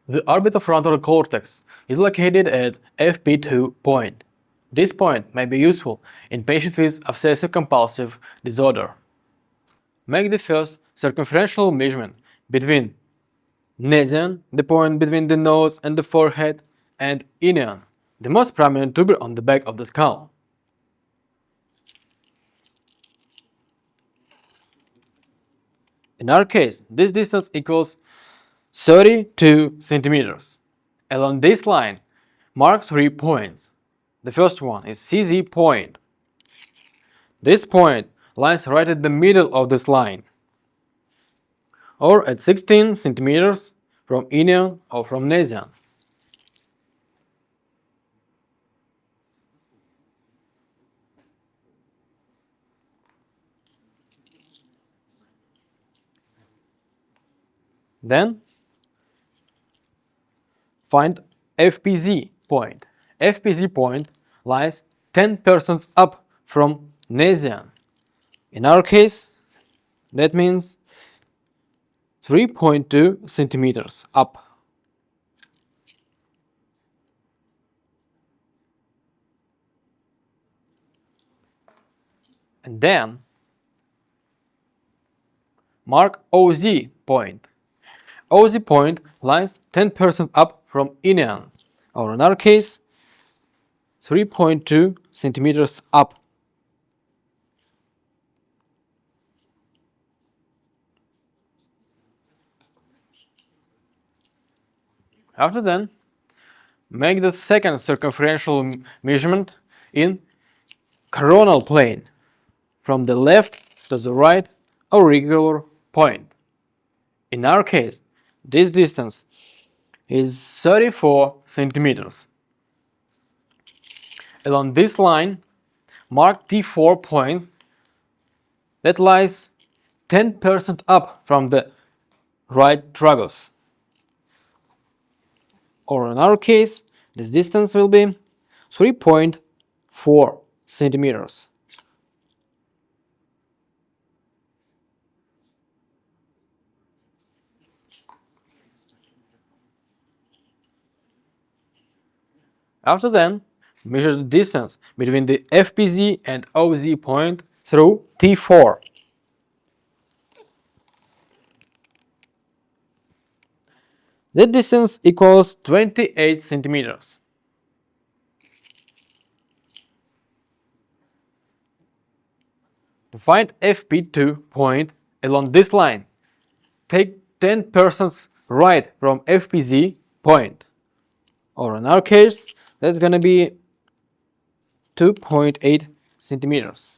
The orbitofrontal cortex is located at Fp2 point. This point may be useful in patients with obsessive-compulsive disorder. Make the first circumferential measurement between Nesian, the point between the nose and the forehead, and Inian, the most prominent tuber on the back of the skull. In our case, this distance equals 32 centimeters. Along this line, mark 3 points. The first one is CZ point. This point lies right at the middle of this line, or at 16 centimeters from Inian or from Nesian. Then find FPZ point. FPZ point lies 10% up from Nesian. In our case, that means 3.2 centimeters up. And then mark OZ point. OZ point lies 10% up from Inian, or in our case, 3.2 centimeters up. After then, make the second circumferential measurement in coronal plane, from the left to the right auricular point. In our case, this distance is 34 centimeters. Along this line, mark T4 point that lies 10% up from the right tragus. Or in our case, this distance will be 3.4 centimeters. After then, measure the distance between the FPZ and OZ point through T4. That distance equals 28 centimeters. To find Fp2 point along this line, take 10% right from FPZ point, or in our case, that's gonna be 2.8 centimeters.